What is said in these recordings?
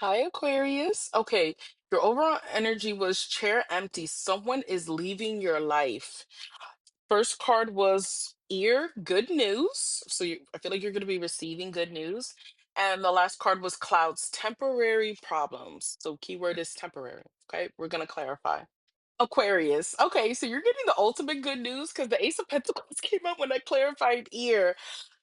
Hi, Aquarius. Okay, your overall energy was chair empty. Someone is leaving your life. First card was ear, good news. I feel like you're going to be receiving good news. And the last card was clouds, temporary problems. So keyword is temporary. Okay, we're going to clarify. Aquarius. Okay, so you're getting the ultimate good news because the Ace of Pentacles came out when I clarified ear.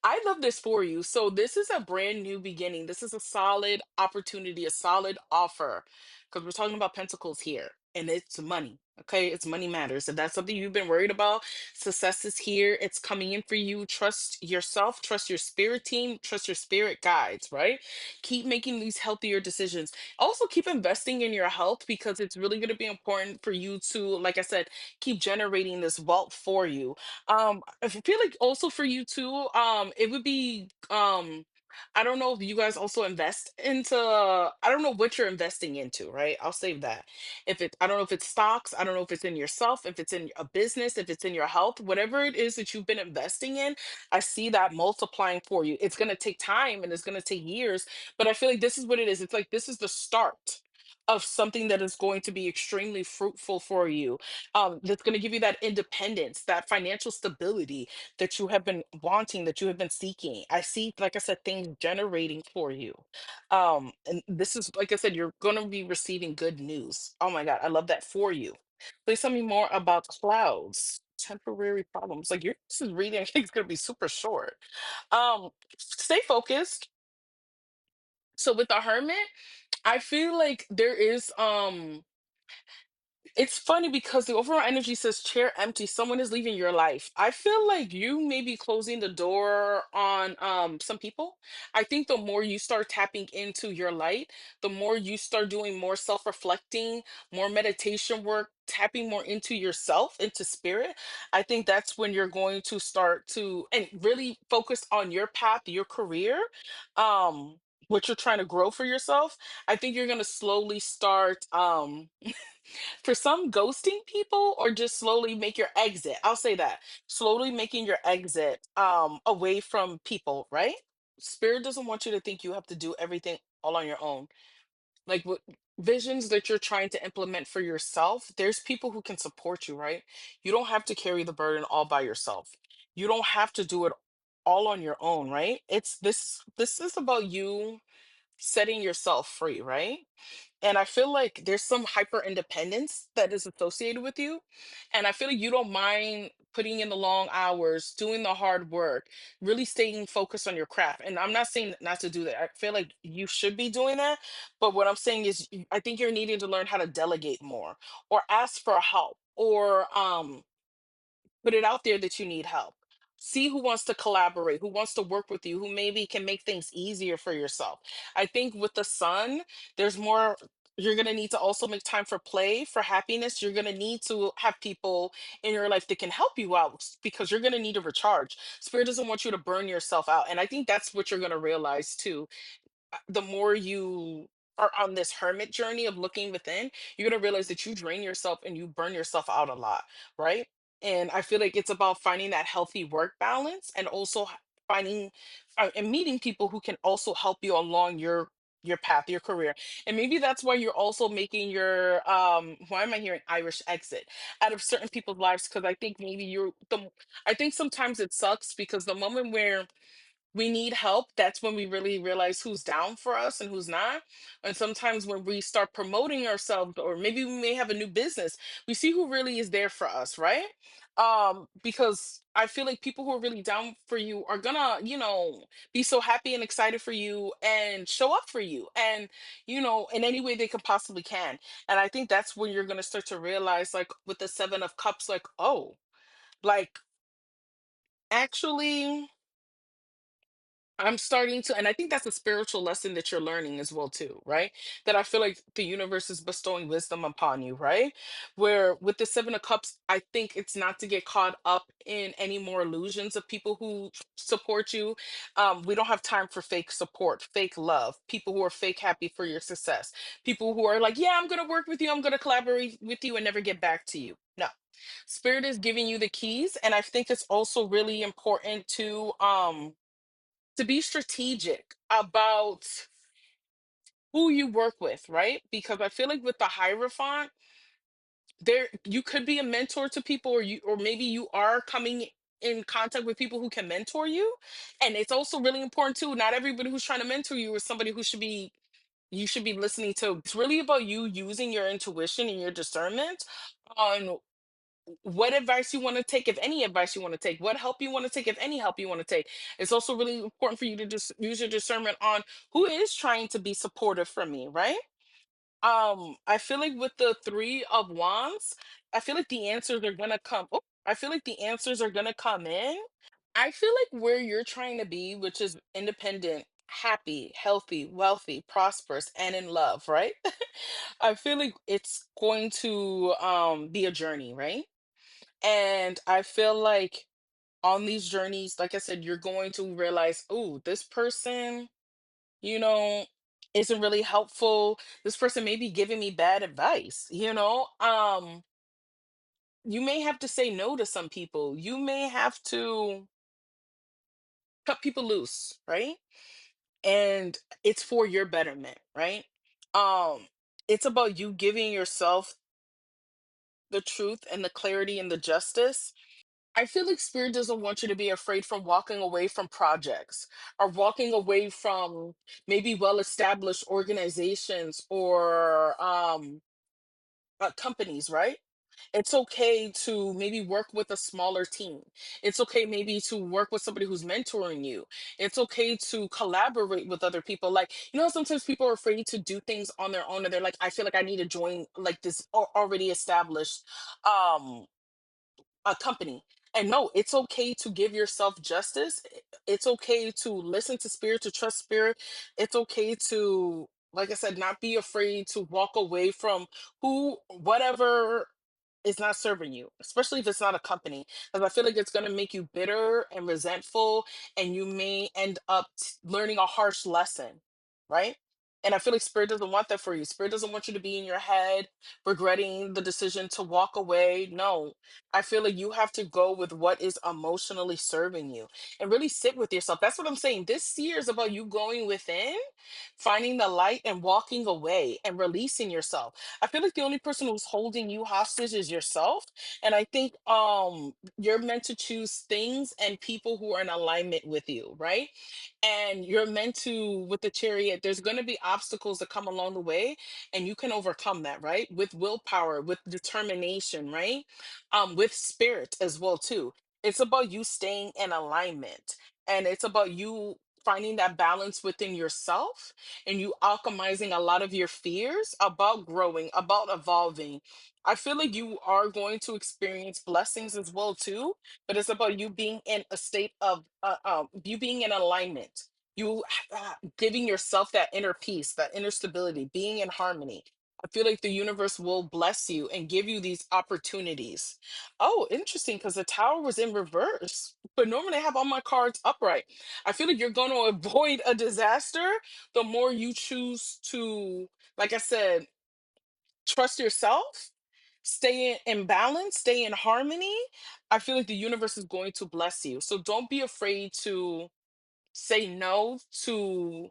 I love this for you. So this is a brand new beginning. This is a solid opportunity, a solid offer. Because we're talking about pentacles here. And it's money. Okay, it's money matters. If that's something you've been worried about, success is here. It's coming in for you. Trust yourself, trust your spirit team, trust your spirit guides, right? Keep making these healthier decisions. Also keep investing in your health because it's really going to be important for you to, like I said, keep generating this wealth for you. I feel like also for you too, it would be I don't know if you guys also invest into, I don't know what you're investing into, right? I'll save that. If it, I don't know if it's stocks, I don't know if it's in yourself, if it's in a business, if it's in your health, whatever it is that you've been investing in, I see that multiplying for you. It's going to take time and it's going to take years, but I feel like this is what it is. It's like this is the start of something that is going to be extremely fruitful for you. That's going to give you that independence, that financial stability that you have been wanting, that you have been seeking. I see, like I said, things generating for you. And this is, like I said, you're going to be receiving good news. Oh my God, I love that for you. Please tell me more about clouds. Temporary problems. Like your this is reading, I think it's gonna be super short. Stay focused. So with the hermit, I feel like there is it's funny because the overall energy says chair empty, someone is leaving your life. I feel like you may be closing the door on some people. I think the more you start tapping into your light, the more you start doing more self-reflecting, more meditation work, tapping more into yourself, into spirit. I think that's when you're going to start to and really focus on your path, your career, what you're trying to grow for yourself. I think you're going to slowly start for some ghosting people or just slowly make your exit. I'll say that. Slowly making your exit away from people, right? Spirit doesn't want you to think you have to do everything all on your own. Like what visions that you're trying to implement for yourself, there's people who can support you, right? You don't have to carry the burden all by yourself. You don't have to do it all on your own, right? It's this is about you setting yourself free, right? And I feel like there's some hyper independence that is associated with you. And I feel like you don't mind putting in the long hours, doing the hard work, really staying focused on your craft. And I'm not saying not to do that. I feel like you should be doing that. But what I'm saying is, I think you're needing to learn how to delegate more or ask for help or put it out there that you need help. See who wants to collaborate, who wants to work with you, who maybe can make things easier for yourself. I think with the sun, there's more. You're going to need to also make time for play, for happiness. You're going to need to have people in your life that can help you out because you're going to need to recharge. Spirit doesn't want you to burn yourself out. And I think that's what you're going to realize too the more you are on this hermit journey of looking within, you're going to realize that you drain yourself and you burn yourself out a lot, right? And I feel like it's about finding that healthy work balance and also finding and meeting people who can also help you along your path, your career. And maybe that's why you're also making your why am I hearing Irish exit out of certain people's lives because I think maybe I think sometimes it sucks because the moment where we need help, that's when we really realize who's down for us and who's not. And sometimes when we start promoting ourselves, or maybe we may have a new business, we see who really is there for us, right? Because I feel like people who are really down for you are gonna, be so happy and excited for you and show up for you and, in any way they can possibly can. And I think that's when you're gonna start to realize, like with the Seven of Cups, like, oh, like actually I'm starting to, and I think that's a spiritual lesson that you're learning as well, too, right? That I feel like the universe is bestowing wisdom upon you, right? Where with the Seven of Cups, I think it's not to get caught up in any more illusions of people who support you. We don't have time for fake support, fake love, people who are fake happy for your success, people who are like, yeah, I'm going to work with you, I'm going to collaborate with you, and never get back to you. No, Spirit is giving you the keys, and I think it's also really important to be strategic about who you work with, right? Because I feel like with the Hierophant, there you could be a mentor to people, or you, or maybe you are coming in contact with people who can mentor you. And it's also really important too, not everybody who's trying to mentor you is somebody who should be, you should be listening to. It's really about you using your intuition and your discernment on what advice you want to take, if any advice you want to take, what help you want to take, if any help you want to take. It's also really important for you to just use your discernment on who is trying to be supportive for me, right? I feel like with the Three of Wands, I feel like the answers are gonna come. Oh, I feel like the answers are gonna come in. I feel like where you're trying to be, which is independent, happy, healthy, wealthy, prosperous, and in love, right? I feel like it's going to be a journey, right? And I feel like on these journeys, like I said, you're going to realize, oh, this person, you know, isn't really helpful. This person may be giving me bad advice, you know? You may have to say no to some people. You may have to cut people loose, right? And it's for your betterment, right? Um, it's about you giving yourself the truth and the clarity and the justice. I feel like spirit doesn't want you to be afraid from walking away from projects, or walking away from maybe well-established organizations, or companies, right? It's okay to maybe work with a smaller team. It's okay maybe to work with somebody who's mentoring you. It's okay to collaborate with other people. Like, you know, sometimes people are afraid to do things on their own, and they're like, I feel like I need to join like this already established um a company. And no, it's okay to give yourself justice. It's okay to listen to spirit, to trust spirit. It's okay to, like I said, not be afraid to walk away from who, whatever is not serving you, especially if it's not a company. Because I feel like it's going to make you bitter and resentful, and you may end up learning a harsh lesson, right? And I feel like spirit doesn't want that for you. Spirit doesn't want you to be in your head regretting the decision to walk away. No, I feel like you have to go with what is emotionally serving you and really sit with yourself. That's what I'm saying. This year is about you going within, finding the light, and walking away and releasing yourself. I feel like the only person who's holding you hostage is yourself. And I think you're meant to choose things and people who are in alignment with you, right? And you're meant to, with the chariot, there's going to be obstacles that come along the way, and you can overcome that, right? With willpower, with determination, right? With spirit as well too. It's about you staying in alignment, and it's about you finding that balance within yourself, and you alchemizing a lot of your fears about growing, about evolving. I feel like you are going to experience blessings as well too, but it's about you being in a state of you being in alignment, you giving yourself that inner peace, that inner stability, being in harmony. I feel like the universe will bless you and give you these opportunities. Oh, interesting, because the tower was in reverse, but normally I have all my cards upright. I feel like you're going to avoid a disaster the more you choose to, like I said, trust yourself, stay in balance, stay in harmony. I feel like the universe is going to bless you. So don't be afraid to say no to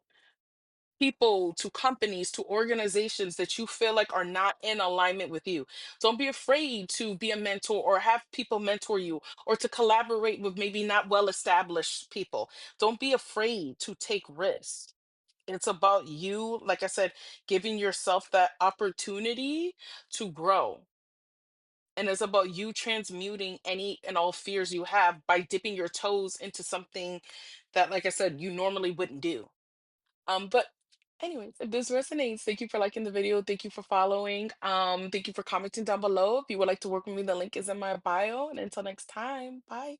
people, to companies, to organizations that you feel like are not in alignment with you. Don't be afraid to be a mentor or have people mentor you, or to collaborate with maybe not well established people. Don't be afraid to take risks. It's about you, like I said, giving yourself that opportunity to grow. And it's about you transmuting any and all fears you have by dipping your toes into something that, like I said, you normally wouldn't do. But anyways, if this resonates, thank you for liking the video. Thank you for following. Thank you for commenting down below. If you would like to work with me, the link is in my bio. And until next time, bye.